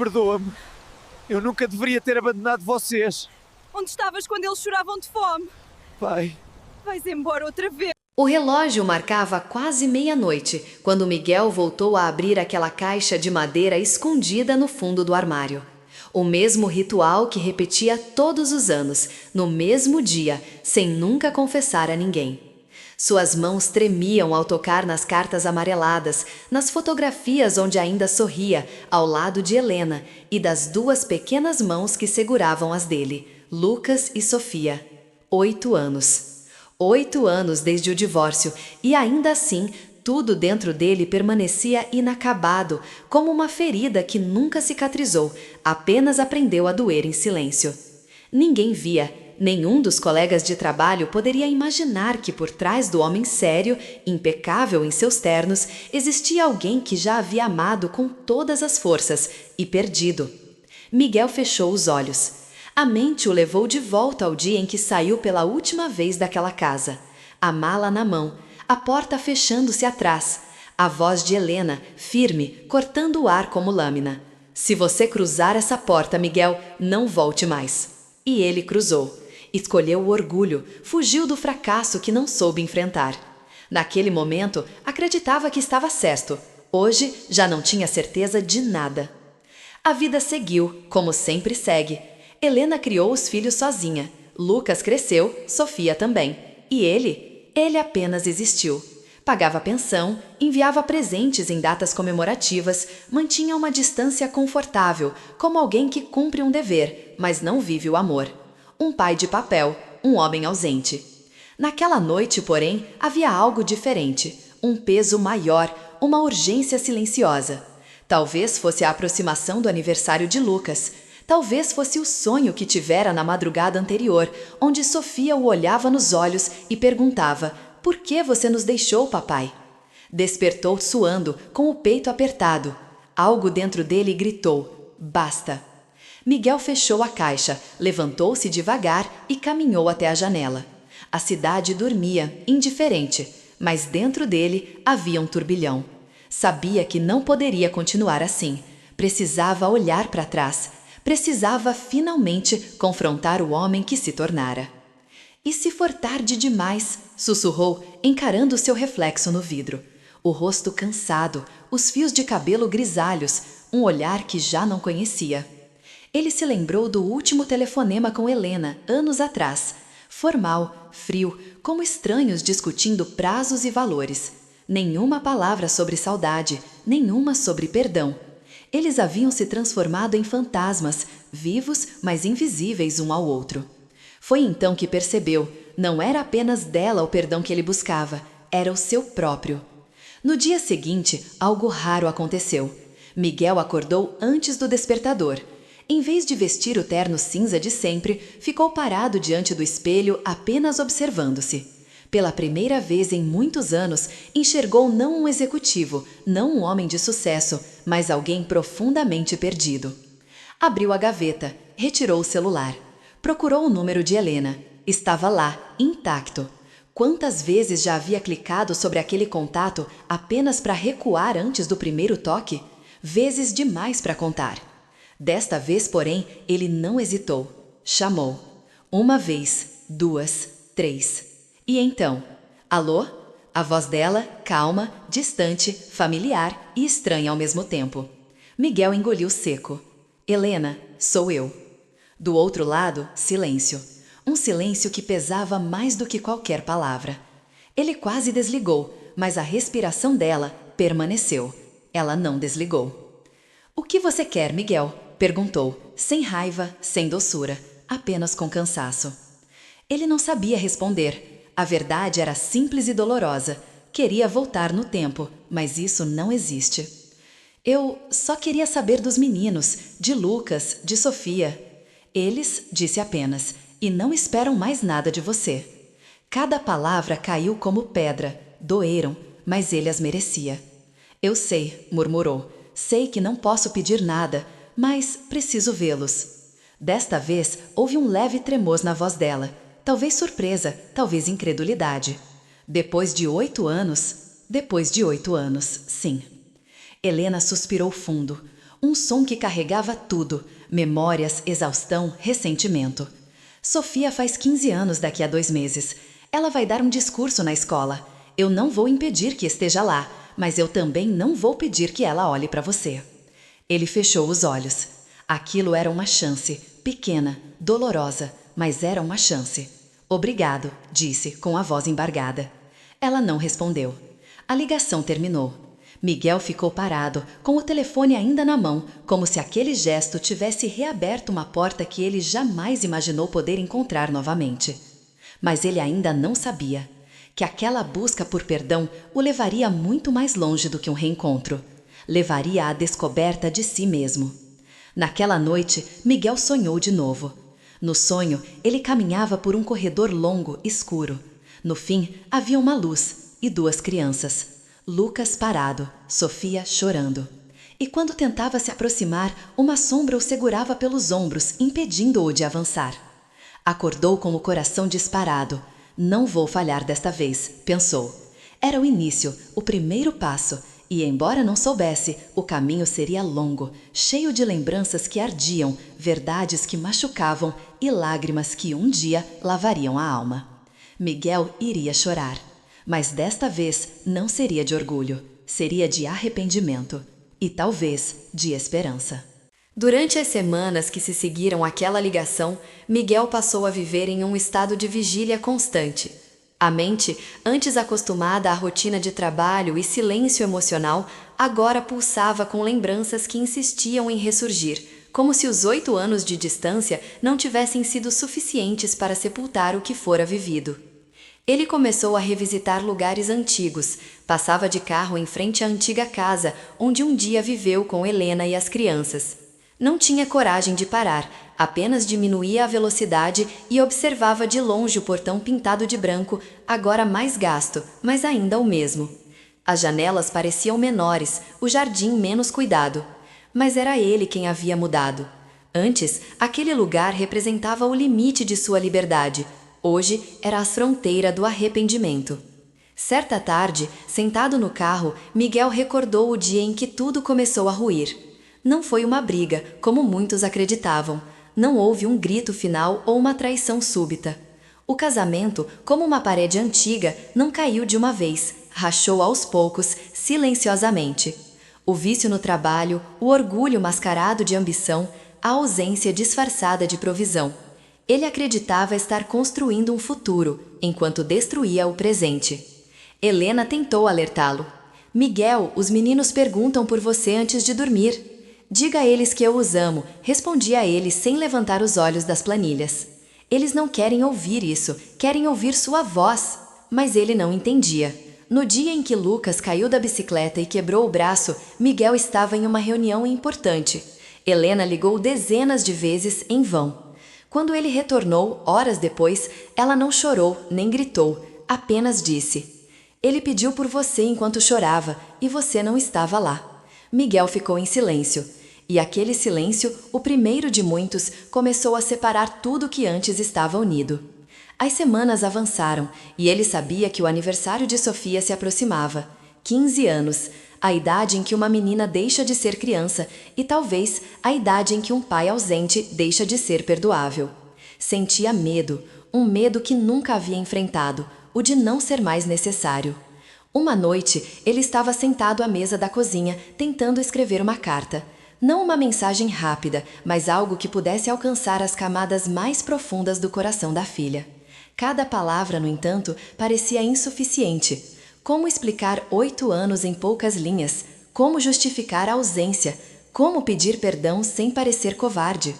perdoa-me. Eu nunca deveria ter abandonado vocês. Onde estavas quando eles choravam de fome? Pai, Vais embora outra vez. O relógio marcava quase meia-noite, quando Miguel voltou a abrir aquela caixa de madeira escondida no fundo do armário. O mesmo ritual que repetia todos os anos, no mesmo dia, sem nunca confessar a ninguém. Suas mãos tremiam ao tocar nas cartas amareladas, nas fotografias onde ainda sorria, ao lado de Helena, e das duas pequenas mãos que seguravam as dele, Lucas e Sofia. 8 anos. 8 anos desde o divórcio, e ainda assim, tudo dentro dele permanecia inacabado, como uma ferida que nunca cicatrizou, apenas aprendeu a doer em silêncio. Ninguém via. Nenhum dos colegas de trabalho poderia imaginar que por trás do homem sério, impecável em seus ternos, existia alguém que já havia amado com todas as forças e perdido. Miguel fechou os olhos. A mente o levou de volta ao dia em que saiu pela última vez daquela casa. A mala na mão, a porta fechando-se atrás. A voz de Helena, firme, cortando o ar como lâmina. Se você cruzar essa porta, Miguel, não volte mais. E ele cruzou. Escolheu o orgulho, fugiu do fracasso que não soube enfrentar. Naquele momento, acreditava que estava certo. Hoje, já não tinha certeza de nada. A vida seguiu, como sempre segue. Helena criou os filhos sozinha. Lucas cresceu, Sofia também. E ele apenas existiu. Pagava pensão, enviava presentes em datas comemorativas, mantinha uma distância confortável, como alguém que cumpre um dever, mas não vive o amor. Um pai de papel, um homem ausente. Naquela noite, porém, havia algo diferente, um peso maior, uma urgência silenciosa. Talvez fosse a aproximação do aniversário de Lucas. Talvez fosse o sonho que tivera na madrugada anterior, onde Sofia o olhava nos olhos e perguntava: "Por que você nos deixou, papai?" Despertou suando, com o peito apertado. Algo dentro dele gritou: "Basta!" Miguel fechou a caixa, levantou-se devagar e caminhou até a janela. A cidade dormia, indiferente, mas dentro dele havia um turbilhão. Sabia que não poderia continuar assim. Precisava olhar para trás. Precisava finalmente confrontar o homem que se tornara. "E se for tarde demais?" sussurrou, encarando seu reflexo no vidro. O rosto cansado, os fios de cabelo grisalhos, um olhar que já não conhecia. Ele se lembrou do último telefonema com Helena, anos atrás. Formal, frio, como estranhos discutindo prazos e valores. Nenhuma palavra sobre saudade, nenhuma sobre perdão. Eles haviam se transformado em fantasmas, vivos, mas invisíveis um ao outro. Foi então que percebeu, não era apenas dela o perdão que ele buscava, era o seu próprio. No dia seguinte, algo raro aconteceu. Miguel acordou antes do despertador. Em vez de vestir o terno cinza de sempre, ficou parado diante do espelho apenas observando-se. Pela primeira vez em muitos anos, enxergou não um executivo, não um homem de sucesso, mas alguém profundamente perdido. Abriu a gaveta, retirou o celular. Procurou o número de Helena. Estava lá, intacto. Quantas vezes já havia clicado sobre aquele contato apenas para recuar antes do primeiro toque? Vezes demais para contar. Desta vez, porém, ele não hesitou. Chamou. 1 vez, 2, 3. E então? Alô? A voz dela, calma, distante, familiar e estranha ao mesmo tempo. Miguel engoliu seco. "Helena, sou eu." Do outro lado, silêncio. Um silêncio que pesava mais do que qualquer palavra. Ele quase desligou, mas a respiração dela permaneceu. Ela não desligou. "O que você quer, Miguel?" perguntou, sem raiva, sem doçura, apenas com cansaço. Ele não sabia responder. A verdade era simples e dolorosa. Queria voltar no tempo, mas isso não existe. "Eu só queria saber dos meninos, de Lucas, de Sofia." "Eles", disse apenas, "e não esperam mais nada de você." Cada palavra caiu como pedra, doeram, mas ele as merecia. "Eu sei", murmurou, "sei que não posso pedir nada, mas preciso vê-los." Desta vez, houve um leve tremor na voz dela. Talvez surpresa, talvez incredulidade. Depois de 8 anos, sim. Helena suspirou fundo. Um som que carregava tudo: memórias, exaustão, ressentimento. Sofia faz 15 anos daqui a 2 meses. Ela vai dar um discurso na escola. Eu não vou impedir que esteja lá, mas eu também não vou pedir que ela olhe para você. Ele fechou os olhos. Aquilo era uma chance, pequena, dolorosa, mas era uma chance. Obrigado, disse, com a voz embargada. Ela não respondeu. A ligação terminou. Miguel ficou parado, com o telefone ainda na mão, como se aquele gesto tivesse reaberto uma porta que ele jamais imaginou poder encontrar novamente. Mas ele ainda não sabia que aquela busca por perdão o levaria muito mais longe do que um reencontro. Levaria à descoberta de si mesmo. Naquela noite, Miguel sonhou de novo. No sonho, ele caminhava por um corredor longo, escuro. No fim, havia uma luz e 2 crianças. Lucas parado, Sofia chorando. E quando tentava se aproximar, uma sombra o segurava pelos ombros, impedindo-o de avançar. Acordou com o coração disparado. Não vou falhar desta vez, pensou. Era o início, o primeiro passo, e embora não soubesse, o caminho seria longo, cheio de lembranças que ardiam, verdades que machucavam e lágrimas que um dia lavariam a alma. Miguel iria chorar. Mas desta vez não seria de orgulho, seria de arrependimento e talvez de esperança. Durante as semanas que se seguiram àquela ligação, Miguel passou a viver em um estado de vigília constante. A mente, antes acostumada à rotina de trabalho e silêncio emocional, agora pulsava com lembranças que insistiam em ressurgir, como se os 8 anos de distância não tivessem sido suficientes para sepultar o que fora vivido. Ele começou a revisitar lugares antigos, passava de carro em frente à antiga casa, onde um dia viveu com Helena e as crianças. Não tinha coragem de parar, apenas diminuía a velocidade e observava de longe o portão pintado de branco, agora mais gasto, mas ainda o mesmo. As janelas pareciam menores, o jardim menos cuidado. Mas era ele quem havia mudado. Antes, aquele lugar representava o limite de sua liberdade. Hoje era a fronteira do arrependimento. Certa tarde, sentado no carro, Miguel recordou o dia em que tudo começou a ruir. Não foi uma briga, como muitos acreditavam. Não houve um grito final ou uma traição súbita. O casamento, como uma parede antiga, não caiu de uma vez, rachou aos poucos, silenciosamente. O vício no trabalho, o orgulho mascarado de ambição, a ausência disfarçada de provisão. Ele acreditava estar construindo um futuro, enquanto destruía o presente. Helena tentou alertá-lo. Miguel, os meninos perguntam por você antes de dormir. Diga a eles que eu os amo, respondia ele sem levantar os olhos das planilhas. Eles não querem ouvir isso, querem ouvir sua voz. Mas ele não entendia. No dia em que Lucas caiu da bicicleta e quebrou o braço, Miguel estava em uma reunião importante. Helena ligou dezenas de vezes em vão. Quando ele retornou, horas depois, ela não chorou nem gritou, apenas disse: "Ele pediu por você enquanto chorava e você não estava lá." Miguel ficou em silêncio. E aquele silêncio, o primeiro de muitos, começou a separar tudo que antes estava unido. As semanas avançaram e ele sabia que o aniversário de Sofia se aproximava. 15 anos, a idade em que uma menina deixa de ser criança e talvez a idade em que um pai ausente deixa de ser perdoável. Sentia medo, um medo que nunca havia enfrentado, o de não ser mais necessário. Uma noite, ele estava sentado à mesa da cozinha, tentando escrever uma carta. Não uma mensagem rápida, mas algo que pudesse alcançar as camadas mais profundas do coração da filha. Cada palavra, no entanto, parecia insuficiente. Como explicar 8 anos em poucas linhas? Como justificar a ausência? Como pedir perdão sem parecer covarde?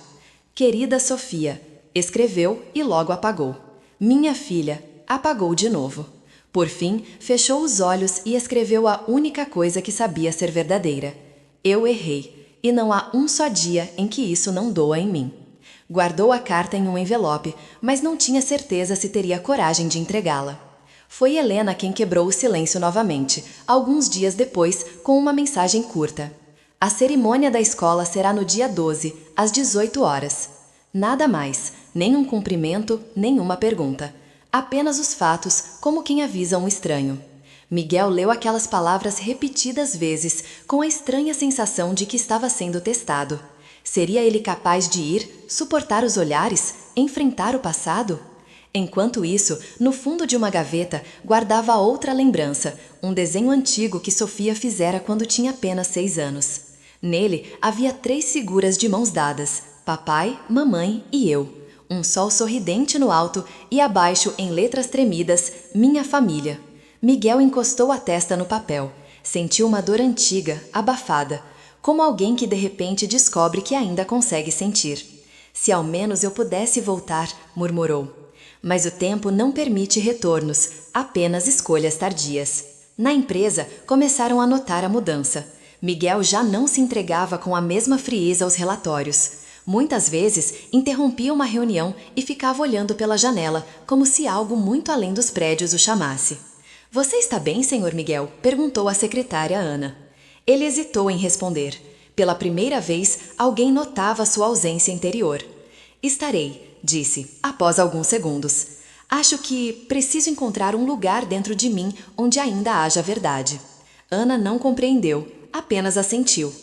"Querida Sofia", escreveu e logo apagou. "Minha filha", apagou de novo. Por fim, fechou os olhos e escreveu a única coisa que sabia ser verdadeira: "Eu errei, e não há um só dia em que isso não doa em mim." Guardou a carta em um envelope, mas não tinha certeza se teria coragem de entregá-la. Foi Helena quem quebrou o silêncio novamente, alguns dias depois, com uma mensagem curta. "A cerimônia da escola será no dia 12, às 18 horas. Nada mais, nem um cumprimento, nenhuma pergunta. Apenas os fatos, como quem avisa um estranho." Miguel leu aquelas palavras repetidas vezes, com a estranha sensação de que estava sendo testado. Seria ele capaz de ir, suportar os olhares, enfrentar o passado? Enquanto isso, no fundo de uma gaveta, guardava outra lembrança, um desenho antigo que Sofia fizera quando tinha apenas 6 anos. Nele havia 3 figuras de mãos dadas, papai, mamãe e eu. Um sol sorridente no alto e abaixo, em letras tremidas, minha família. Miguel encostou a testa no papel. Sentiu uma dor antiga, abafada, como alguém que de repente descobre que ainda consegue sentir. Se ao menos eu pudesse voltar, murmurou. Mas o tempo não permite retornos, apenas escolhas tardias. Na empresa, começaram a notar a mudança. Miguel já não se entregava com a mesma frieza aos relatórios. Muitas vezes, interrompia uma reunião e ficava olhando pela janela, como se algo muito além dos prédios o chamasse. "Você está bem, senhor Miguel?" perguntou a secretária Ana. Ele hesitou em responder. Pela primeira vez, alguém notava sua ausência interior. "Estarei", disse, após alguns segundos. "Acho que preciso encontrar um lugar dentro de mim onde ainda haja verdade." Ana não compreendeu, apenas assentiu.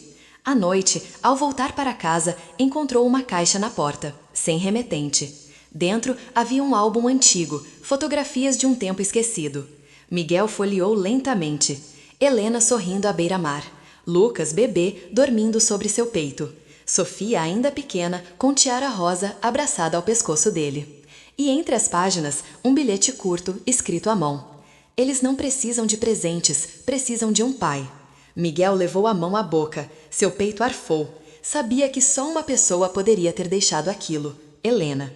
À noite, ao voltar para casa, encontrou uma caixa na porta, sem remetente. Dentro havia um álbum antigo, fotografias de um tempo esquecido. Miguel folheou lentamente. Helena sorrindo à beira-mar. Lucas, bebê, dormindo sobre seu peito. Sofia, ainda pequena, com tiara rosa abraçada ao pescoço dele. E entre as páginas, um bilhete curto, escrito à mão. "Eles não precisam de presentes, precisam de um pai." Miguel levou a mão à boca. Seu peito arfou. Sabia que só uma pessoa poderia ter deixado aquilo. Helena.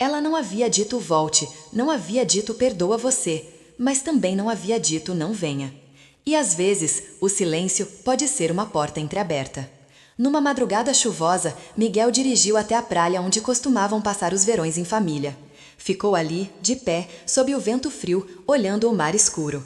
Ela não havia dito volte, não havia dito perdoa você, mas também não havia dito não venha. E às vezes, o silêncio pode ser uma porta entreaberta. Numa madrugada chuvosa, Miguel dirigiu até a praia onde costumavam passar os verões em família. Ficou ali, de pé, sob o vento frio, olhando o mar escuro.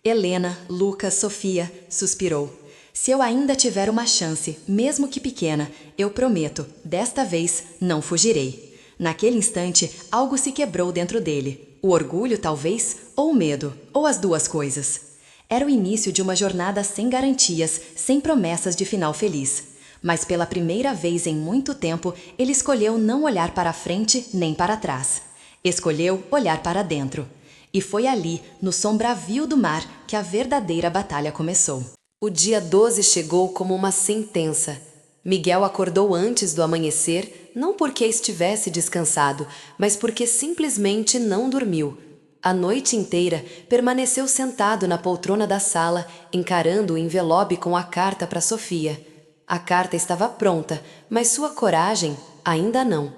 "Helena, Lucas, Sofia", suspirou. "Se eu ainda tiver uma chance, mesmo que pequena, eu prometo, desta vez não fugirei." Naquele instante, algo se quebrou dentro dele. O orgulho, talvez, ou o medo, ou as duas coisas. Era o início de uma jornada sem garantias, sem promessas de final feliz. Mas pela primeira vez em muito tempo, ele escolheu não olhar para a frente nem para trás. Escolheu olhar para dentro. E foi ali, no som bravio do mar, que a verdadeira batalha começou. O dia 12 chegou como uma sentença. Miguel acordou antes do amanhecer, não porque estivesse descansado, mas porque simplesmente não dormiu. A noite inteira permaneceu sentado na poltrona da sala, encarando o envelope com a carta para Sofia. A carta estava pronta, mas sua coragem ainda não.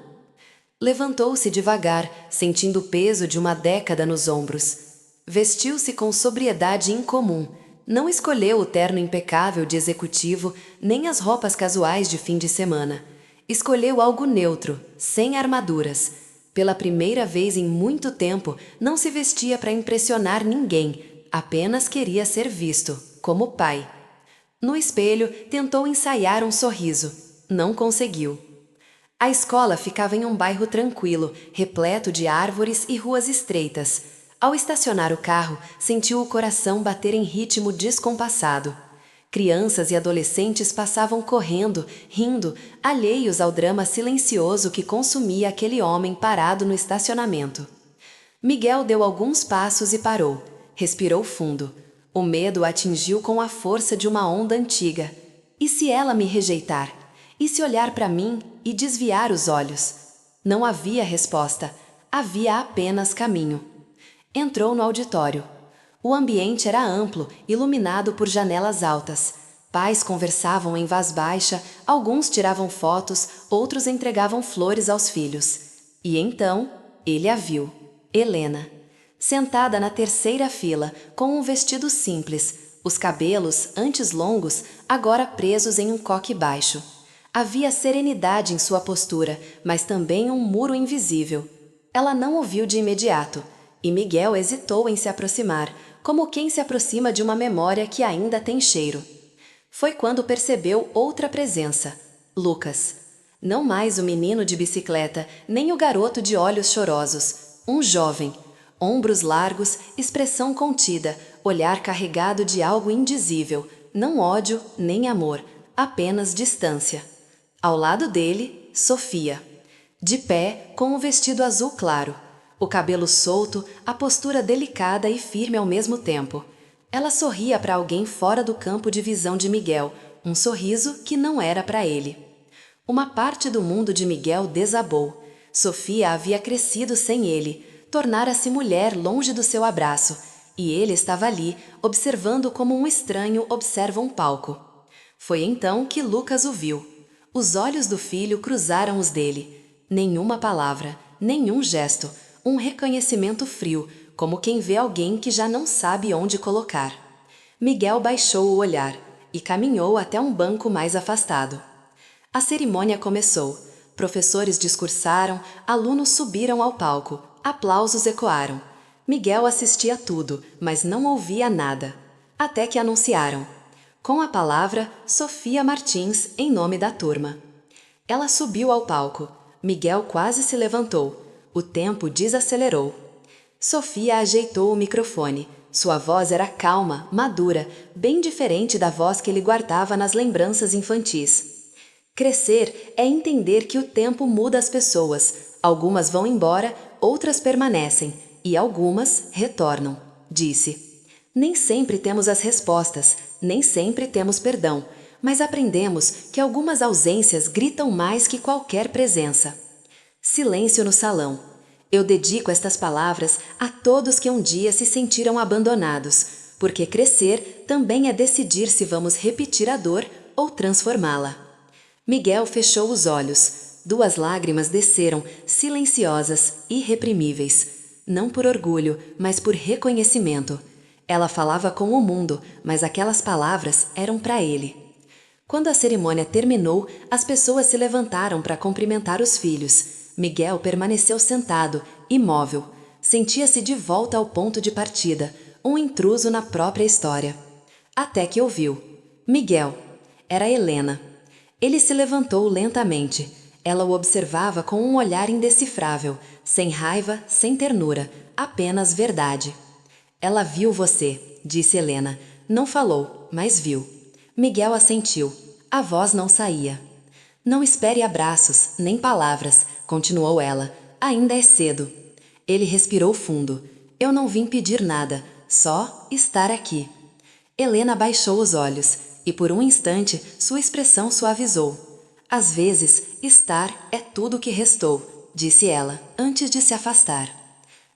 Levantou-se devagar, sentindo o peso de uma década nos ombros. Vestiu-se com sobriedade incomum. Não escolheu o terno impecável de executivo, nem as roupas casuais de fim de semana. Escolheu algo neutro, sem armaduras. Pela primeira vez em muito tempo, não se vestia para impressionar ninguém, apenas queria ser visto, como pai. No espelho, tentou ensaiar um sorriso. Não conseguiu. A escola ficava em um bairro tranquilo, repleto de árvores e ruas estreitas. Ao estacionar o carro, sentiu o coração bater em ritmo descompassado. Crianças e adolescentes passavam correndo, rindo, alheios ao drama silencioso que consumia aquele homem parado no estacionamento. Miguel deu alguns passos e parou. Respirou fundo. O medo o atingiu com a força de uma onda antiga. E se ela me rejeitar? E se olhar para mim e desviar os olhos? Não havia resposta. Havia apenas caminho. Entrou no auditório. O ambiente era amplo, iluminado por janelas altas. Pais conversavam em voz baixa, alguns tiravam fotos, outros entregavam flores aos filhos. E então, ele a viu. Helena. Sentada na terceira fila, com um vestido simples, os cabelos, antes longos, agora presos em um coque baixo. Havia serenidade em sua postura, mas também um muro invisível. Ela não o viu de imediato, e Miguel hesitou em se aproximar, como quem se aproxima de uma memória que ainda tem cheiro. Foi quando percebeu outra presença, Lucas. Não mais o menino de bicicleta, nem o garoto de olhos chorosos. Um jovem. Ombros largos, expressão contida, olhar carregado de algo indizível, não ódio nem amor, apenas distância. Ao lado dele, Sofia. De pé, com o vestido azul claro, o cabelo solto, a postura delicada e firme ao mesmo tempo. Ela sorria para alguém fora do campo de visão de Miguel, um sorriso que não era para ele. Uma parte do mundo de Miguel desabou. Sofia havia crescido sem ele, tornara-se mulher longe do seu abraço, e ele estava ali, observando como um estranho observa um palco. Foi então que Lucas o viu. Os olhos do filho cruzaram os dele. Nenhuma palavra, nenhum gesto, um reconhecimento frio, como quem vê alguém que já não sabe onde colocar. Miguel baixou o olhar e caminhou até um banco mais afastado. A cerimônia começou. Professores discursaram, alunos subiram ao palco, aplausos ecoaram. Miguel assistia tudo, mas não ouvia nada. Até que anunciaram. Com a palavra, Sofia Martins, em nome da turma. Ela subiu ao palco. Miguel quase se levantou. O tempo desacelerou. Sofia ajeitou o microfone. Sua voz era calma, madura, bem diferente da voz que ele guardava nas lembranças infantis. Crescer é entender que o tempo muda as pessoas. Algumas vão embora, outras permanecem, e algumas retornam, disse. Nem sempre temos as respostas, nem sempre temos perdão, mas aprendemos que algumas ausências gritam mais que qualquer presença. Silêncio no salão. Eu dedico estas palavras a todos que um dia se sentiram abandonados, porque crescer também é decidir se vamos repetir a dor ou transformá-la. Miguel fechou os olhos. 2 lágrimas desceram, silenciosas, irreprimíveis. Não por orgulho, mas por reconhecimento. Ela falava com o mundo, mas aquelas palavras eram para ele. Quando a cerimônia terminou, as pessoas se levantaram para cumprimentar os filhos. Miguel permaneceu sentado, imóvel. Sentia-se de volta ao ponto de partida, um intruso na própria história. Até que ouviu. Miguel. Era Helena. Ele se levantou lentamente. Ela o observava com um olhar indecifrável, sem raiva, sem ternura, apenas verdade. Ela viu você, disse Helena. Não falou, mas viu. Miguel assentiu. A voz não saía. Não espere abraços, nem palavras, continuou ela. Ainda é cedo. Ele respirou fundo. Eu não vim pedir nada, só estar aqui. Helena baixou os olhos, e por um instante sua expressão suavizou. Às vezes, estar é tudo o que restou, disse ela, antes de se afastar.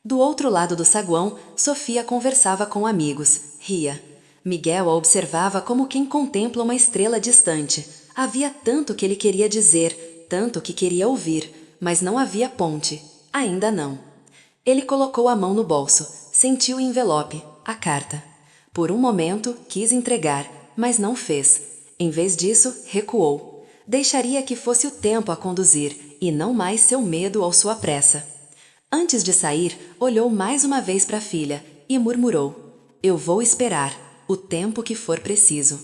Do outro lado do saguão, Sofia conversava com amigos, ria. Miguel a observava como quem contempla uma estrela distante. Havia tanto que ele queria dizer, tanto que queria ouvir, mas não havia ponte. Ainda não. Ele colocou a mão no bolso, sentiu o envelope, a carta. Por um momento, quis entregar, mas não fez. Em vez disso, recuou. Deixaria que fosse o tempo a conduzir, e não mais seu medo ou sua pressa. Antes de sair, olhou mais uma vez para a filha e murmurou: Eu vou esperar, o tempo que for preciso.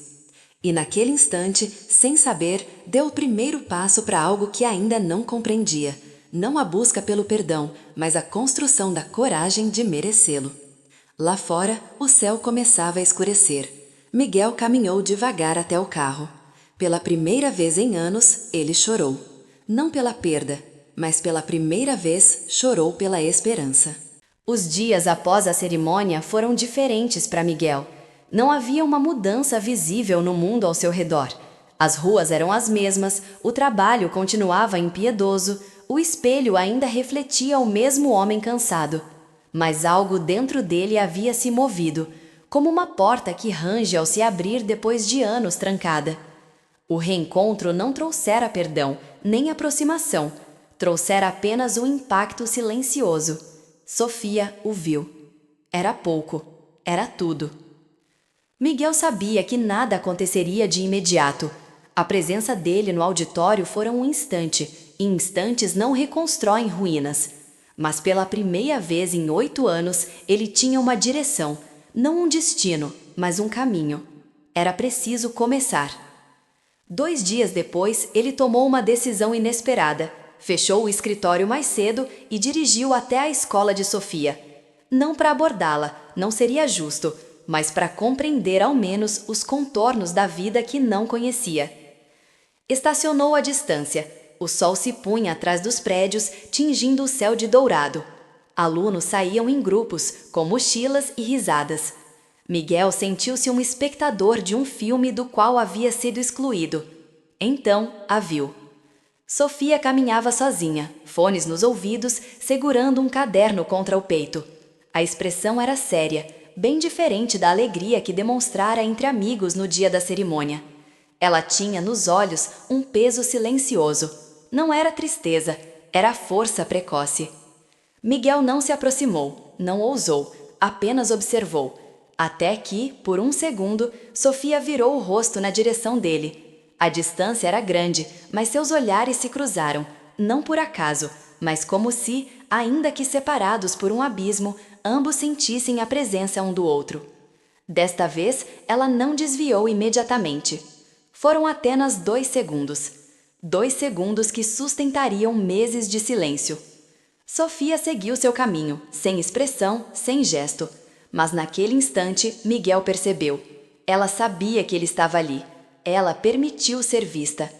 E naquele instante, sem saber, deu o primeiro passo para algo que ainda não compreendia. Não a busca pelo perdão, mas a construção da coragem de merecê-lo. Lá fora, o céu começava a escurecer. Miguel caminhou devagar até o carro. Pela primeira vez em anos, ele chorou. Não pela perda, mas pela primeira vez chorou pela esperança. Os dias após a cerimônia foram diferentes para Miguel. Não havia uma mudança visível no mundo ao seu redor. As ruas eram as mesmas, o trabalho continuava impiedoso, o espelho ainda refletia o mesmo homem cansado. Mas algo dentro dele havia se movido, como uma porta que range ao se abrir depois de anos trancada. O reencontro não trouxera perdão, nem aproximação, trouxera apenas um impacto silencioso. Sofia o viu. Era pouco, era tudo. Miguel sabia que nada aconteceria de imediato. A presença dele no auditório fora um instante, e instantes não reconstroem ruínas. Mas pela primeira vez em 8 anos, ele tinha uma direção, não um destino, mas um caminho. Era preciso começar. 2 dias depois, ele tomou uma decisão inesperada. Fechou o escritório mais cedo e dirigiu até a escola de Sofia. Não para abordá-la, não seria justo, mas para compreender ao menos os contornos da vida que não conhecia. Estacionou à distância. O sol se punha atrás dos prédios, tingindo o céu de dourado. Alunos saíam em grupos, com mochilas e risadas. Miguel sentiu-se um espectador de um filme do qual havia sido excluído. Então a viu. Sofia caminhava sozinha, fones nos ouvidos, segurando um caderno contra o peito. A expressão era séria, bem diferente da alegria que demonstrara entre amigos no dia da cerimônia. Ela tinha nos olhos um peso silencioso. Não era tristeza, era força precoce. Miguel não se aproximou, não ousou, apenas observou. Até que, por um segundo, Sofia virou o rosto na direção dele. A distância era grande, mas seus olhares se cruzaram, não por acaso, mas como se, ainda que separados por um abismo, ambos sentissem a presença um do outro. Desta vez, ela não desviou imediatamente. Foram apenas 2 segundos. 2 segundos que sustentariam meses de silêncio. Sofia seguiu seu caminho, sem expressão, sem gesto. Mas naquele instante, Miguel percebeu. Ela sabia que ele estava ali. Ela permitiu ser vista.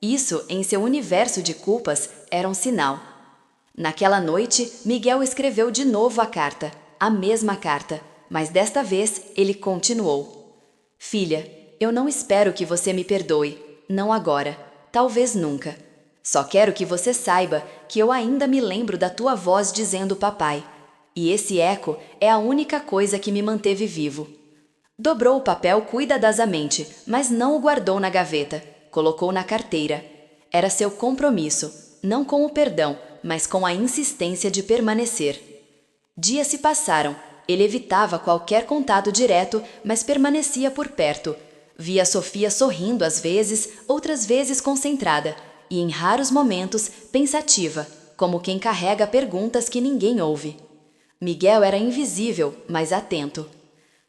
Isso, em seu universo de culpas, era um sinal. Naquela noite, Miguel escreveu de novo a carta, a mesma carta, mas desta vez ele continuou. Filha, eu não espero que você me perdoe, não agora, talvez nunca. Só quero que você saiba que eu ainda me lembro da tua voz dizendo papai, e esse eco é a única coisa que me manteve vivo. Dobrou o papel cuidadosamente, mas não o guardou na gaveta. Colocou na carteira. Era seu compromisso, não com o perdão, mas com a insistência de permanecer. Dias se passaram. Ele evitava qualquer contato direto, mas permanecia por perto. Via Sofia sorrindo às vezes, outras vezes concentrada, e em raros momentos pensativa, como quem carrega perguntas que ninguém ouve. Miguel era invisível, mas atento.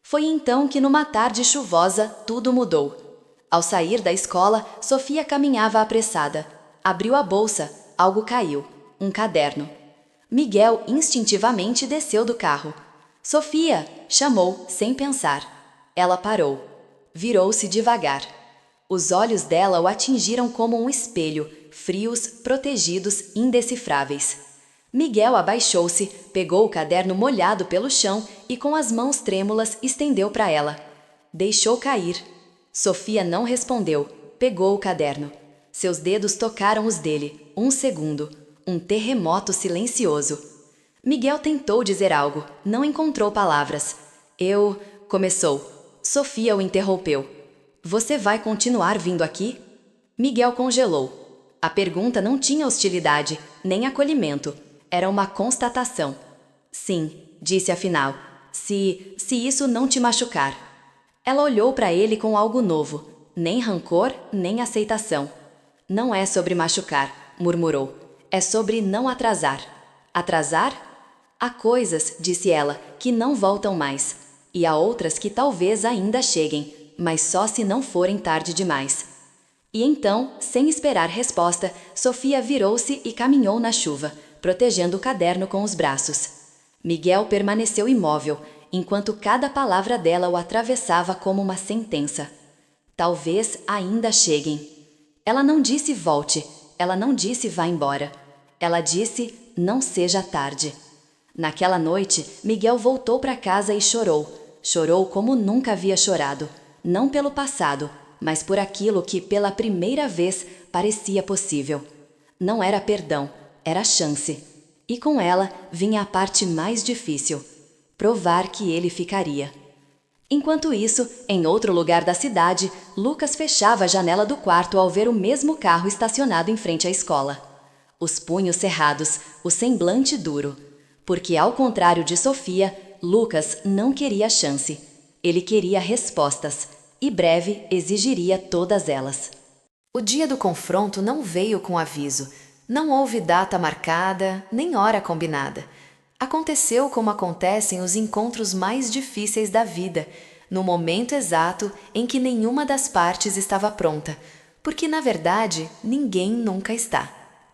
Foi então que numa tarde chuvosa tudo mudou. Ao sair da escola, Sofia caminhava apressada. Abriu a bolsa, algo caiu, um caderno. Miguel instintivamente desceu do carro. Sofia! Chamou, sem pensar. Ela parou. Virou-se devagar. Os olhos dela o atingiram como um espelho, frios, protegidos, indecifráveis. Miguel abaixou-se, pegou o caderno molhado pelo chão e com as mãos trêmulas estendeu para ela. Deixou cair. Sofia não respondeu. Pegou o caderno. Seus dedos tocaram os dele. Um segundo. Um terremoto silencioso. Miguel tentou dizer algo. Não encontrou palavras. Começou. Sofia o interrompeu. Você vai continuar vindo aqui? Miguel congelou. A pergunta não tinha hostilidade, nem acolhimento. Era uma constatação. Sim, disse afinal, se isso não te machucar. Ela olhou para ele com algo novo, nem rancor, nem aceitação. Não é sobre machucar, murmurou. É sobre não atrasar. Atrasar? Há coisas, disse ela, que não voltam mais. E há outras que talvez ainda cheguem, mas só se não forem tarde demais. E então, sem esperar resposta, Sofia virou-se e caminhou na chuva, protegendo o caderno com os braços. Miguel permaneceu imóvel, enquanto cada palavra dela o atravessava como uma sentença. Talvez ainda cheguem. Ela não disse volte, ela não disse vá embora. Ela disse não seja tarde. Naquela noite, Miguel voltou para casa e chorou. Chorou como nunca havia chorado, não pelo passado, mas por aquilo que pela primeira vez parecia possível. Não era perdão, era chance. E com ela vinha a parte mais difícil, provar que ele ficaria. Enquanto isso, em outro lugar da cidade, Lucas fechava a janela do quarto ao ver o mesmo carro estacionado em frente à escola. Os punhos cerrados, o semblante duro. Porque, ao contrário de Sofia, Lucas não queria chance. Ele queria respostas, e breve exigiria todas elas. O dia do confronto não veio com aviso. Não houve data marcada, nem hora combinada. Aconteceu como acontecem os encontros mais difíceis da vida, no momento exato em que nenhuma das partes estava pronta, porque, na verdade, ninguém nunca está.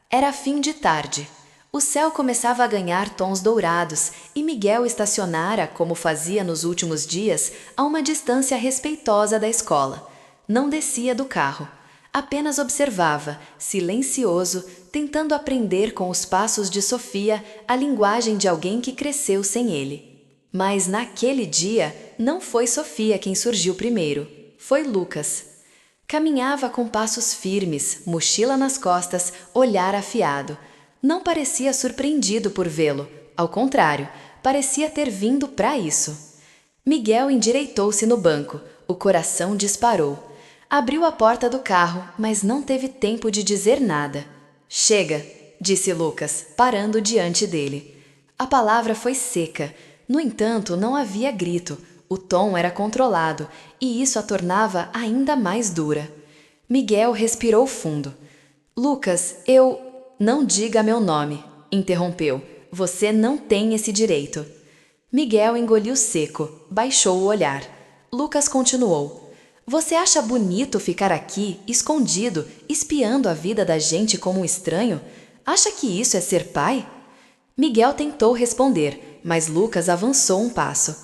Era fim de tarde. O céu começava a ganhar tons dourados e Miguel estacionara, como fazia nos últimos dias, a uma distância respeitosa da escola. Não descia do carro. Apenas observava, silencioso, tentando aprender com os passos de Sofia a linguagem de alguém que cresceu sem ele. Mas naquele dia, não foi Sofia quem surgiu primeiro. Foi Lucas. Caminhava com passos firmes, mochila nas costas, olhar afiado. Não parecia surpreendido por vê-lo. Ao contrário, parecia ter vindo para isso. Miguel endireitou-se no banco. O coração disparou. Abriu a porta do carro, mas não teve tempo de dizer nada. Chega, disse Lucas, parando diante dele. A palavra foi seca. No entanto, não havia grito. O tom era controlado, e isso a tornava ainda mais dura. Miguel respirou fundo. Lucas, eu... Não diga meu nome, interrompeu. Você não tem esse direito. Miguel engoliu seco, baixou o olhar. Lucas continuou. Você acha bonito ficar aqui, escondido, espiando a vida da gente como um estranho? Acha que isso é ser pai? Miguel tentou responder, mas Lucas avançou um passo.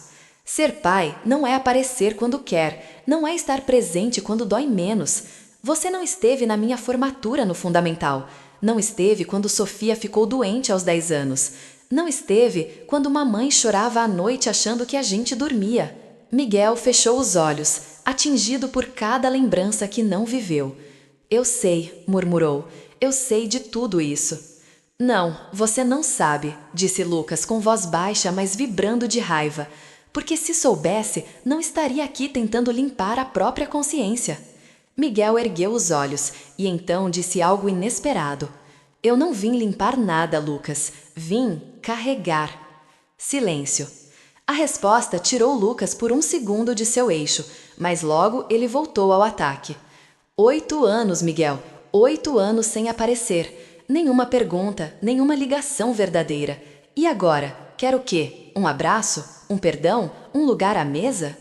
Ser pai não é aparecer quando quer, não é estar presente quando dói menos. Você não esteve na minha formatura no fundamental. Não esteve quando Sofia ficou doente aos 10 anos. Não esteve quando mamãe chorava à noite achando que a gente dormia. Miguel fechou os olhos, atingido por cada lembrança que não viveu. Eu sei, murmurou. Eu sei de tudo isso. Não, você não sabe, disse Lucas com voz baixa, mas vibrando de raiva. Porque se soubesse, não estaria aqui tentando limpar a própria consciência. Miguel ergueu os olhos e então disse algo inesperado. Eu não vim limpar nada, Lucas. Vim carregar. Silêncio. A resposta tirou Lucas por um segundo de seu eixo, mas logo ele voltou ao ataque. 8 anos, Miguel. 8 anos sem aparecer. Nenhuma pergunta, nenhuma ligação verdadeira. E agora? Quer o quê? Um abraço? Um perdão? Um lugar à mesa?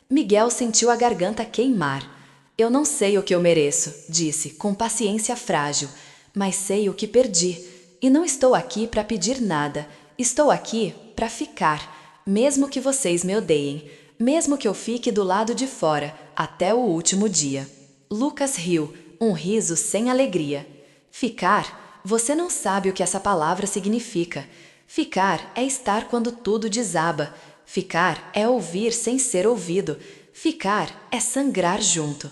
Miguel sentiu a garganta queimar. Eu não sei o que eu mereço, disse, com paciência frágil, mas sei o que perdi. E não estou aqui para pedir nada. Estou aqui para ficar, mesmo que vocês me odeiem, mesmo que eu fique do lado de fora, até o último dia. Lucas riu, um riso sem alegria. Ficar? Você não sabe o que essa palavra significa. Ficar é estar quando tudo desaba. Ficar é ouvir sem ser ouvido. Ficar é sangrar junto.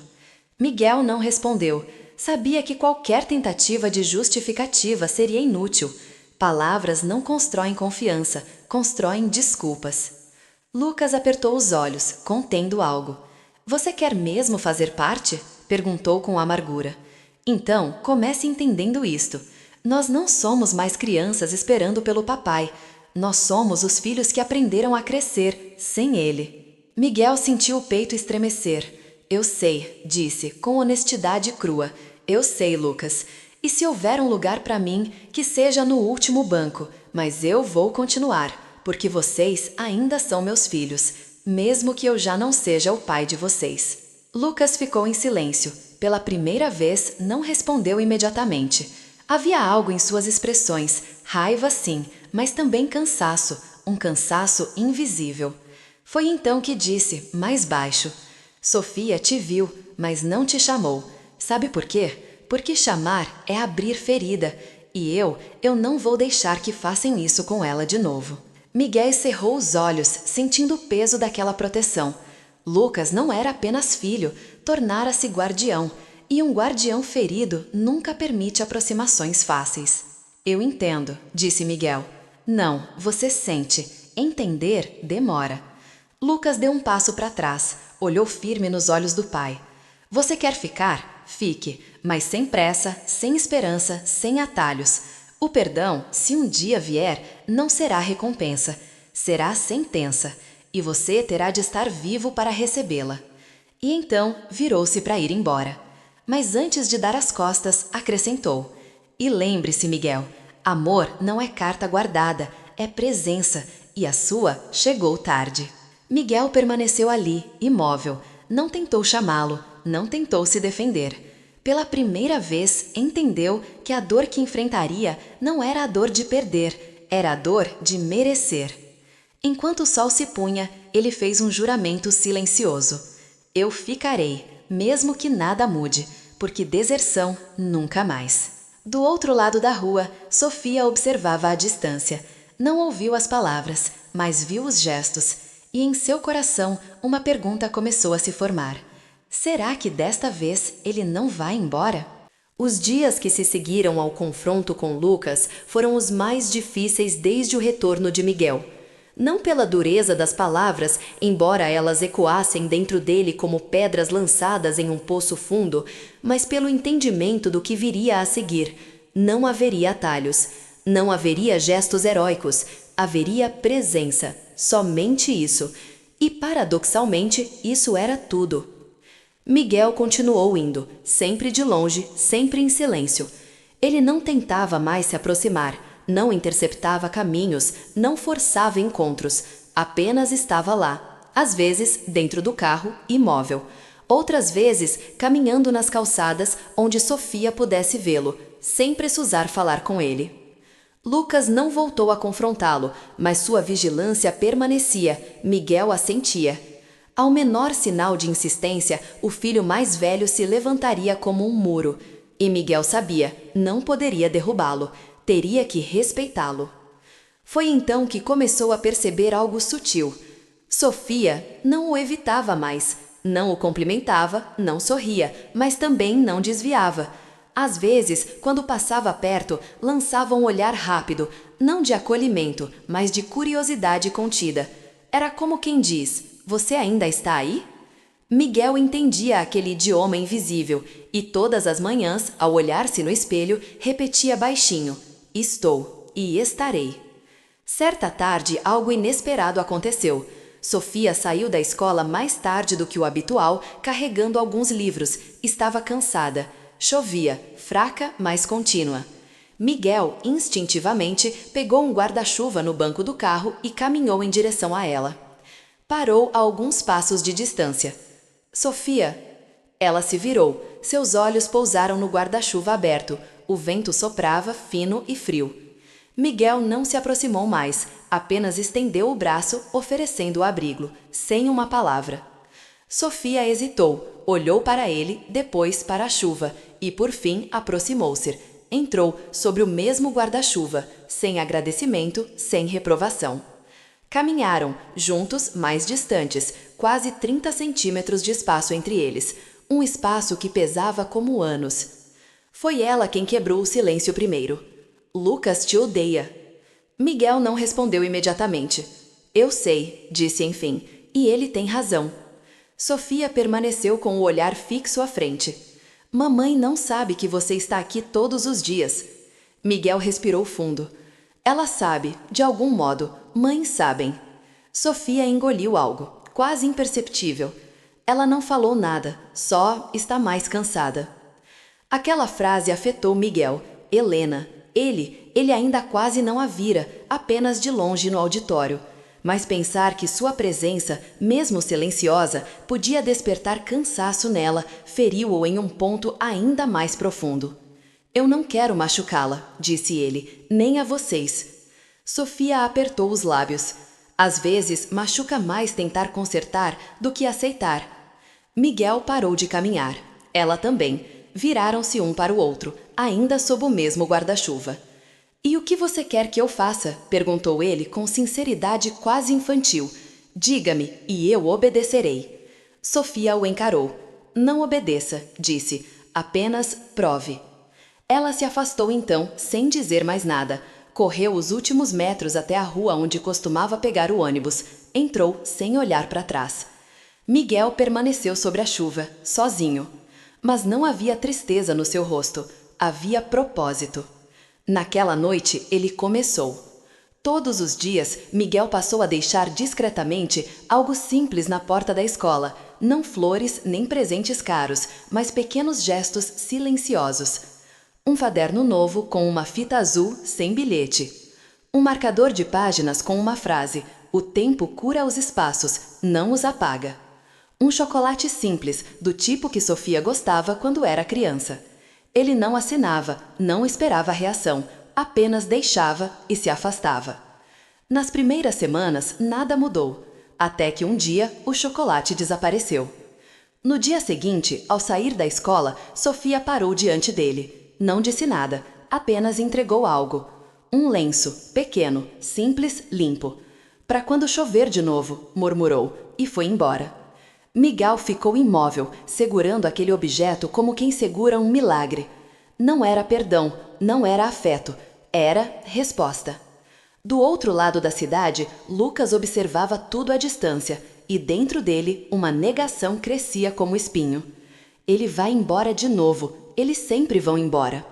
Miguel não respondeu. Sabia que qualquer tentativa de justificativa seria inútil. Palavras não constroem confiança, constroem desculpas. Lucas apertou os olhos, contendo algo. Você quer mesmo fazer parte? Perguntou com amargura. Então, comece entendendo isto. Nós não somos mais crianças esperando pelo papai. Nós somos os filhos que aprenderam a crescer sem ele. Miguel sentiu o peito estremecer. Eu sei, disse, com honestidade crua. Eu sei, Lucas. E se houver um lugar para mim, que seja no último banco, mas eu vou continuar, porque vocês ainda são meus filhos, mesmo que eu já não seja o pai de vocês. Lucas ficou em silêncio. Pela primeira vez, não respondeu imediatamente. Havia algo em suas expressões, raiva sim, mas também cansaço, um cansaço invisível. Foi então que disse, mais baixo, Sofia te viu, mas não te chamou. Sabe por quê? Porque chamar é abrir ferida, e eu não vou deixar que façam isso com ela de novo. Miguel cerrou os olhos, sentindo o peso daquela proteção. Lucas não era apenas filho, tornara-se guardião, e um guardião ferido nunca permite aproximações fáceis. Eu entendo, disse Miguel. Não, você sente. Entender demora. Lucas deu um passo para trás, olhou firme nos olhos do pai. Você quer ficar? Fique, mas sem pressa, sem esperança, sem atalhos. O perdão, se um dia vier, não será recompensa, será sentença, e você terá de estar vivo para recebê-la. E então virou-se para ir embora. Mas antes de dar as costas, acrescentou. E lembre-se, Miguel, amor não é carta guardada, é presença, e a sua chegou tarde. Miguel permaneceu ali, imóvel, não tentou chamá-lo, não tentou se defender. Pela primeira vez, entendeu que a dor que enfrentaria não era a dor de perder, era a dor de merecer. Enquanto o sol se punha, ele fez um juramento silencioso. Eu ficarei, mesmo que nada mude, porque deserção nunca mais. Do outro lado da rua, Sofia observava à distância. Não ouviu as palavras, mas viu os gestos, e em seu coração uma pergunta começou a se formar. Será que desta vez ele não vai embora? Os dias que se seguiram ao confronto com Lucas foram os mais difíceis desde o retorno de Miguel. Não pela dureza das palavras, embora elas ecoassem dentro dele como pedras lançadas em um poço fundo, mas pelo entendimento do que viria a seguir. Não haveria atalhos, não haveria gestos heróicos, haveria presença, somente isso. E, paradoxalmente, isso era tudo. Miguel continuou indo, sempre de longe, sempre em silêncio. Ele não tentava mais se aproximar, não interceptava caminhos, não forçava encontros, apenas estava lá, às vezes dentro do carro, imóvel, outras vezes caminhando nas calçadas onde Sofia pudesse vê-lo, sem precisar falar com ele. Lucas não voltou a confrontá-lo, mas sua vigilância permanecia, Miguel a sentia. Ao menor sinal de insistência, o filho mais velho se levantaria como um muro. E Miguel sabia, não poderia derrubá-lo, teria que respeitá-lo. Foi então que começou a perceber algo sutil. Sofia não o evitava mais, não o cumprimentava, não sorria, mas também não desviava. Às vezes, quando passava perto, lançava um olhar rápido, não de acolhimento, mas de curiosidade contida. Era como quem diz: "Você ainda está aí?" Miguel entendia aquele idioma invisível e todas as manhãs, ao olhar-se no espelho, repetia baixinho: "Estou e estarei." Certa tarde, algo inesperado aconteceu. Sofia saiu da escola mais tarde do que o habitual, carregando alguns livros. Estava cansada. Chovia, fraca, mas contínua. Miguel, instintivamente, pegou um guarda-chuva no banco do carro e caminhou em direção a ela. Parou a alguns passos de distância. "Sofia!" Ela se virou. Seus olhos pousaram no guarda-chuva aberto. O vento soprava, fino e frio. Miguel não se aproximou mais, apenas estendeu o braço, oferecendo o abrigo, sem uma palavra. Sofia hesitou, olhou para ele, depois para a chuva, e por fim aproximou-se. Entrou sobre o mesmo guarda-chuva, sem agradecimento, sem reprovação. Caminharam, juntos, mais distantes, quase 30 centímetros de espaço entre eles, um espaço que pesava como anos. Foi ela quem quebrou o silêncio primeiro. "Lucas te odeia." Miguel não respondeu imediatamente. "Eu sei", disse enfim, "e ele tem razão." Sofia permaneceu com o olhar fixo à frente. "Mamãe não sabe que você está aqui todos os dias." Miguel respirou fundo. "Ela sabe, de algum modo. Mães sabem." Sofia engoliu algo, quase imperceptível. Ela não falou nada, só está mais cansada. Aquela frase afetou Miguel. Helena. Ele ainda quase não a vira, apenas de longe no auditório. Mas pensar que sua presença, mesmo silenciosa, podia despertar cansaço nela, feriu-o em um ponto ainda mais profundo. "Eu não quero machucá-la", disse ele, "nem a vocês." Sofia apertou os lábios. Às vezes, machuca mais tentar consertar do que aceitar. Miguel parou de caminhar. Ela também. Viraram-se um para o outro, ainda sob o mesmo guarda-chuva. "E o que você quer que eu faça?" perguntou ele com sinceridade quase infantil. "Diga-me, e eu obedecerei." Sofia o encarou. "Não obedeça", disse. "Apenas prove." Ela se afastou então, sem dizer mais nada. Correu os últimos metros até a rua onde costumava pegar o ônibus. Entrou, sem olhar para trás. Miguel permaneceu sobre a chuva, sozinho. Mas não havia tristeza no seu rosto. Havia propósito. Naquela noite, ele começou. Todos os dias, Miguel passou a deixar discretamente algo simples na porta da escola. Não flores nem presentes caros, mas pequenos gestos silenciosos. Um caderno novo com uma fita azul sem bilhete. Um marcador de páginas com uma frase: "O tempo cura os espaços, não os apaga." Um chocolate simples, do tipo que Sofia gostava quando era criança. Ele não assinava, não esperava a reação, apenas deixava e se afastava. Nas primeiras semanas, nada mudou, até que um dia o chocolate desapareceu. No dia seguinte, ao sair da escola, Sofia parou diante dele. Não disse nada, apenas entregou algo. Um lenço, pequeno, simples, limpo. Para quando chover de novo, murmurou, e foi embora. Miguel ficou imóvel, segurando aquele objeto como quem segura um milagre. Não era perdão, não era afeto, era resposta. Do outro lado da cidade, Lucas observava tudo à distância, e dentro dele uma negação crescia como espinho. Ele vai embora de novo, eles sempre vão embora.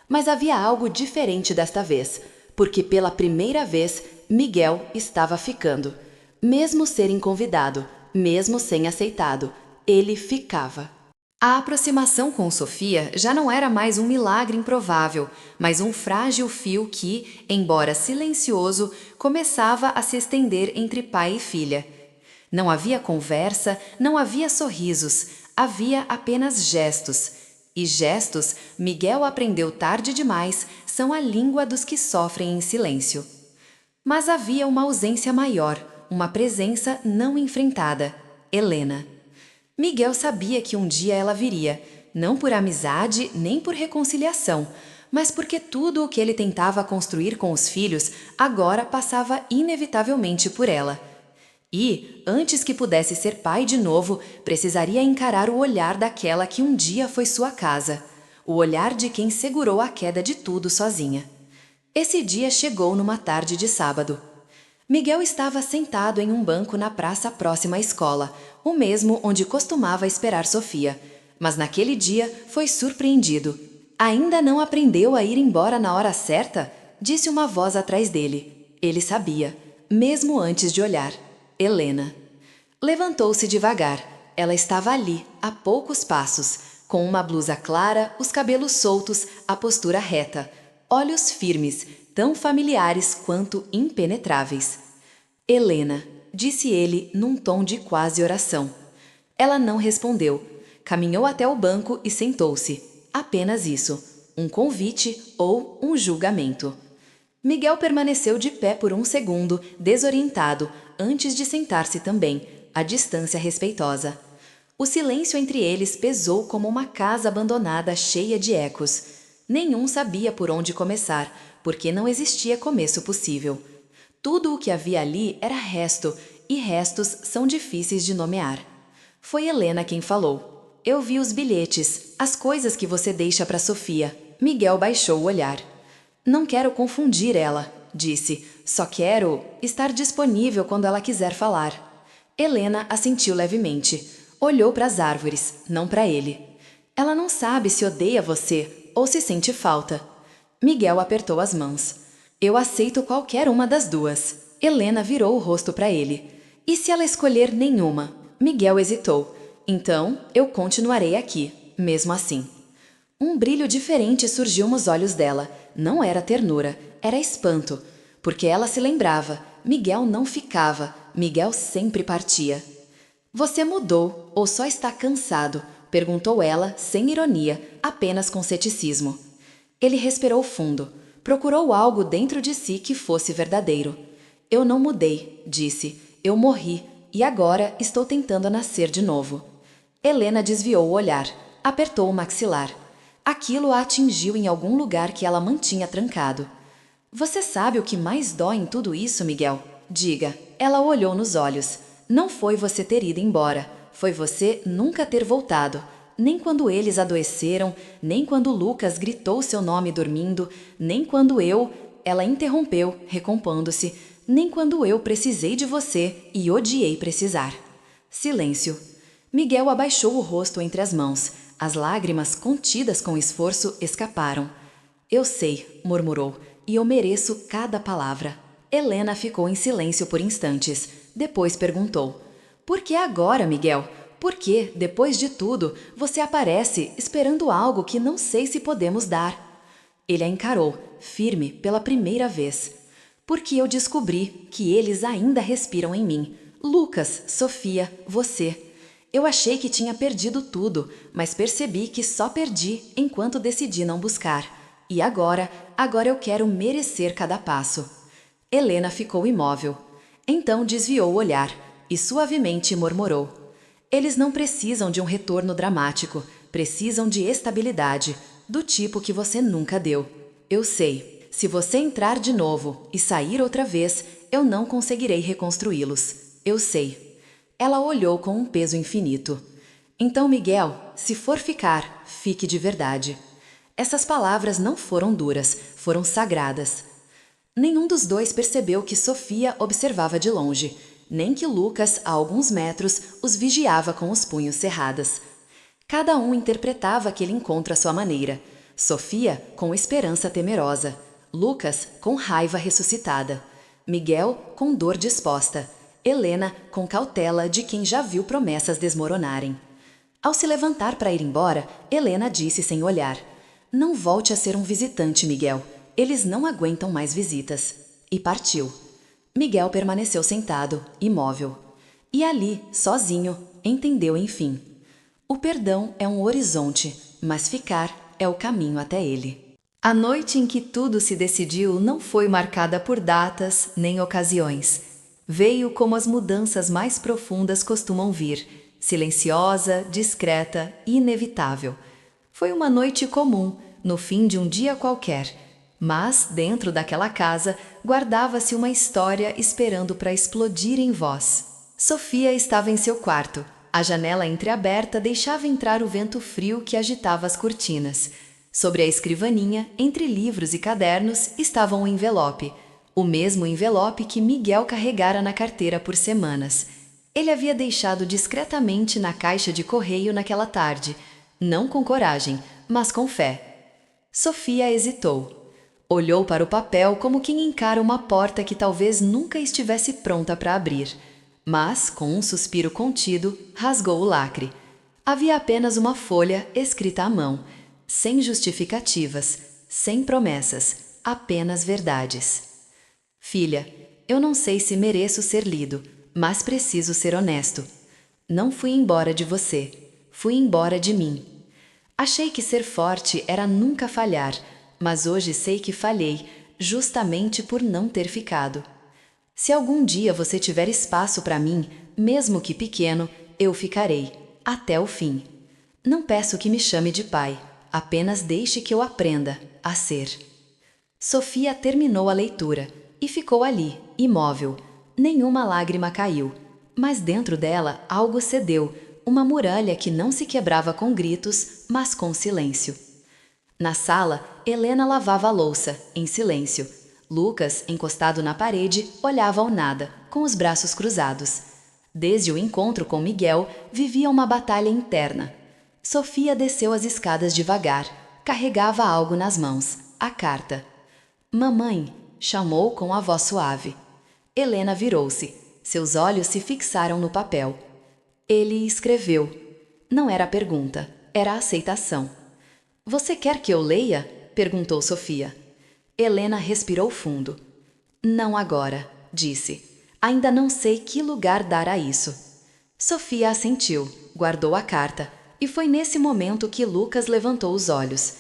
Mas havia algo diferente desta vez, porque pela primeira vez Miguel estava ficando. Mesmo serem convidado, mesmo sem aceitado, ele ficava. A aproximação com Sofia já não era mais um milagre improvável, mas um frágil fio que, embora silencioso, começava a se estender entre pai e filha. Não havia conversa, não havia sorrisos, havia apenas gestos. E gestos, Miguel aprendeu tarde demais, são a língua dos que sofrem em silêncio. Mas havia uma ausência maior, uma presença não enfrentada: Helena. Miguel sabia que um dia ela viria, não por amizade nem por reconciliação, mas porque tudo o que ele tentava construir com os filhos agora passava inevitavelmente por ela. E, antes que pudesse ser pai de novo, precisaria encarar o olhar daquela que um dia foi sua casa, o olhar de quem segurou a queda de tudo sozinha. Esse dia chegou numa tarde de sábado. Miguel estava sentado em um banco na praça próxima à escola, o mesmo onde costumava esperar Sofia. Mas naquele dia foi surpreendido. Ainda não aprendeu a ir embora na hora certa? Disse uma voz atrás dele. Ele sabia, mesmo antes de olhar. Helena. Levantou-se devagar. Ela estava ali, a poucos passos, com uma blusa clara, os cabelos soltos, a postura reta, olhos firmes, tão familiares quanto impenetráveis. Helena, disse ele num tom de quase oração. Ela não respondeu. Caminhou até o banco e sentou-se. Apenas isso, um convite ou um julgamento. Miguel permaneceu de pé por um segundo, desorientado, antes de sentar-se também, à distância respeitosa. O silêncio entre eles pesou como uma casa abandonada cheia de ecos. Nenhum sabia por onde começar, porque não existia começo possível. Tudo o que havia ali era resto, e restos são difíceis de nomear. Foi Helena quem falou. Eu vi os bilhetes, as coisas que você deixa para Sofia. Miguel baixou o olhar. Não quero confundir ela, disse. Só quero estar disponível quando ela quiser falar. Helena assentiu levemente. Olhou para as árvores, não para ele. Ela não sabe se odeia você ou se sente falta. Miguel apertou as mãos. Eu aceito qualquer uma das duas. Helena virou o rosto para ele. E se ela escolher nenhuma? Miguel hesitou. Então, eu continuarei aqui, mesmo assim. Um brilho diferente surgiu nos olhos dela. Não era ternura, era espanto. Porque ela se lembrava. Miguel não ficava. Miguel sempre partia. Você mudou ou só está cansado? Perguntou ela, sem ironia, apenas com ceticismo. Ele respirou fundo. Procurou algo dentro de si que fosse verdadeiro. Eu não mudei, disse. Eu morri e agora estou tentando nascer de novo. Helena desviou o olhar. Apertou o maxilar. Aquilo a atingiu em algum lugar que ela mantinha trancado. Você sabe o que mais dói em tudo isso, Miguel? Diga. Ela o olhou nos olhos. Não foi você ter ido embora. Foi você nunca ter voltado. Nem quando eles adoeceram, nem quando Lucas gritou seu nome dormindo, nem quando eu... Ela interrompeu, recompondo-se. Nem quando eu precisei de você e odiei precisar. Silêncio. Miguel abaixou o rosto entre as mãos. As lágrimas, contidas com esforço, escaparam. Eu sei, murmurou, e eu mereço cada palavra. Helena ficou em silêncio por instantes. Depois perguntou. Por que agora, Miguel? Por que, depois de tudo, você aparece esperando algo que não sei se podemos dar? Ele a encarou, firme, pela primeira vez. Porque eu descobri que eles ainda respiram em mim. Lucas, Sofia, você. Eu achei que tinha perdido tudo, mas percebi que só perdi enquanto decidi não buscar. E agora eu quero merecer cada passo. Helena ficou imóvel. Então desviou o olhar e suavemente murmurou: eles não precisam de um retorno dramático, precisam de estabilidade, do tipo que você nunca deu. Eu sei, se você entrar de novo e sair outra vez, eu não conseguirei reconstruí-los. Eu sei. Ela olhou com um peso infinito. Então, Miguel, se for ficar, fique de verdade. Essas palavras não foram duras, foram sagradas. Nenhum dos dois percebeu que Sofia observava de longe, nem que Lucas, a alguns metros, os vigiava com os punhos cerrados. Cada um interpretava aquele encontro à sua maneira. Sofia, com esperança temerosa. Lucas, com raiva ressuscitada. Miguel, com dor disposta. Helena, com cautela de quem já viu promessas desmoronarem. Ao se levantar para ir embora, Helena disse sem olhar: não volte a ser um visitante, Miguel. Eles não aguentam mais visitas. E partiu. Miguel permaneceu sentado, imóvel. E ali, sozinho, entendeu enfim. O perdão é um horizonte, mas ficar é o caminho até ele. A noite em que tudo se decidiu não foi marcada por datas nem ocasiões. Veio como as mudanças mais profundas costumam vir, silenciosa, discreta e inevitável. Foi uma noite comum, no fim de um dia qualquer, mas dentro daquela casa guardava-se uma história esperando para explodir em voz. Sofia estava em seu quarto. A janela entreaberta deixava entrar o vento frio que agitava as cortinas. Sobre a escrivaninha, entre livros e cadernos, estava um envelope. O mesmo envelope que Miguel carregara na carteira por semanas. Ele havia deixado discretamente na caixa de correio naquela tarde. Não com coragem, mas com fé. Sofia hesitou. Olhou para o papel como quem encara uma porta que talvez nunca estivesse pronta para abrir. Mas, com um suspiro contido, rasgou o lacre. Havia apenas uma folha escrita à mão, sem justificativas, sem promessas, apenas verdades. Filha, eu não sei se mereço ser lido, mas preciso ser honesto. Não fui embora de você, fui embora de mim. Achei que ser forte era nunca falhar, mas hoje sei que falhei, justamente por não ter ficado. Se algum dia você tiver espaço para mim, mesmo que pequeno, eu ficarei, até o fim. Não peço que me chame de pai, apenas deixe que eu aprenda a ser. Sofia terminou a leitura e ficou ali, imóvel. Nenhuma lágrima caiu, mas dentro dela algo cedeu, uma muralha que não se quebrava com gritos, mas com silêncio. Na sala, Helena lavava a louça, em silêncio. Lucas, encostado na parede, olhava ao nada, com os braços cruzados. Desde o encontro com Miguel, vivia uma batalha interna. Sofia desceu as escadas devagar, carregava algo nas mãos, a carta. Mamãe, chamou com a voz suave. Helena virou-se. Seus olhos se fixaram no papel. Ele escreveu. Não era pergunta, era aceitação. Você quer que eu leia? Perguntou Sofia. Helena respirou fundo. Não agora, disse. Ainda não sei que lugar dar a isso. Sofia assentiu, guardou a carta, e foi nesse momento que Lucas levantou os olhos.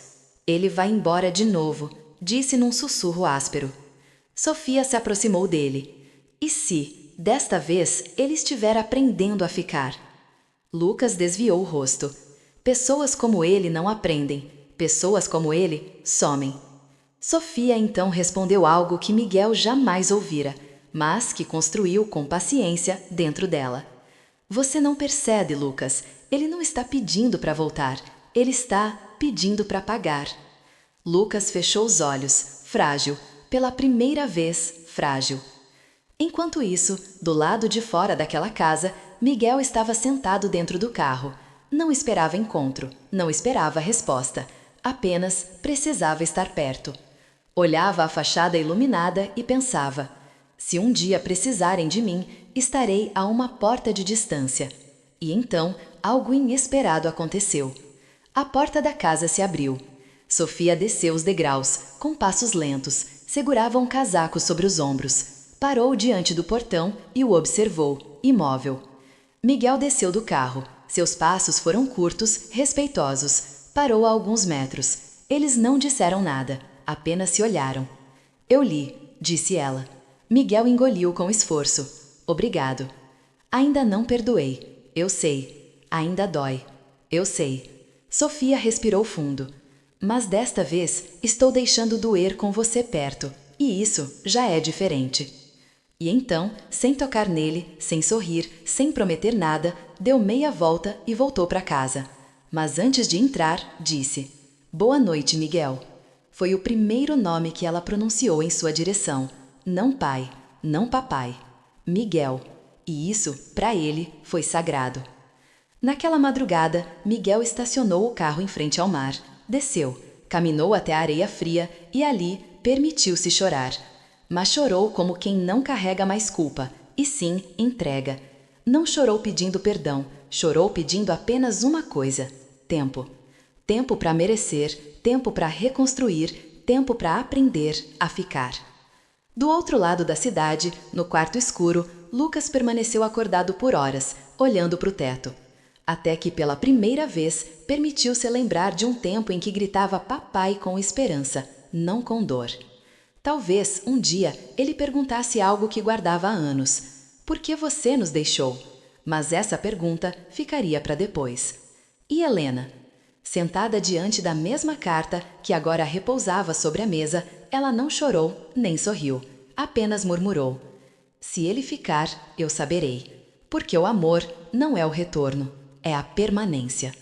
Ele vai embora de novo, disse num sussurro áspero. Sofia se aproximou dele. E se, desta vez, ele estiver aprendendo a ficar? Lucas desviou o rosto. Pessoas como ele não aprendem. Pessoas como ele somem. Sofia então respondeu algo que Miguel jamais ouvira, mas que construiu com paciência dentro dela. Você não percebe, Lucas. Ele não está pedindo para voltar. Ele está pedindo para pagar. Lucas fechou os olhos, frágil, pela primeira vez frágil. Enquanto isso, do lado de fora daquela casa, Miguel estava sentado dentro do carro. Não esperava encontro, não esperava resposta. Apenas precisava estar perto. Olhava a fachada iluminada e pensava: se um dia precisarem de mim, estarei a uma porta de distância. E então, algo inesperado aconteceu. A porta da casa se abriu. Sofia desceu os degraus, com passos lentos, segurava um casaco sobre os ombros. Parou diante do portão e o observou, imóvel. Miguel desceu do carro. Seus passos foram curtos, respeitosos. Parou a alguns metros. Eles não disseram nada, apenas se olharam. Eu li, disse ela. Miguel engoliu com esforço. Obrigado. Ainda não perdoei. Eu sei. Ainda dói. Eu sei. Sofia respirou fundo. Mas desta vez estou deixando doer com você perto, e isso já é diferente. E então, sem tocar nele, sem sorrir, sem prometer nada, deu meia volta e voltou para casa. Mas antes de entrar, disse: Boa noite, Miguel. Foi o primeiro nome que ela pronunciou em sua direção. Não pai, não papai. Miguel. E isso, para ele, foi sagrado. Naquela madrugada, Miguel estacionou o carro em frente ao mar, desceu, caminhou até a areia fria e ali permitiu-se chorar. Mas chorou como quem não carrega mais culpa, e sim entrega. Não chorou pedindo perdão, chorou pedindo apenas uma coisa: tempo. Tempo para merecer, tempo para reconstruir, tempo para aprender a ficar. Do outro lado da cidade, no quarto escuro, Lucas permaneceu acordado por horas, olhando para o teto. Até que pela primeira vez permitiu-se lembrar de um tempo em que gritava papai com esperança, não com dor. Talvez, um dia, ele perguntasse algo que guardava há anos. Por que você nos deixou? Mas essa pergunta ficaria para depois. E Helena? Sentada diante da mesma carta, que agora repousava sobre a mesa, ela não chorou nem sorriu, apenas murmurou: Se ele ficar, eu saberei. Porque o amor não é o retorno, é a permanência.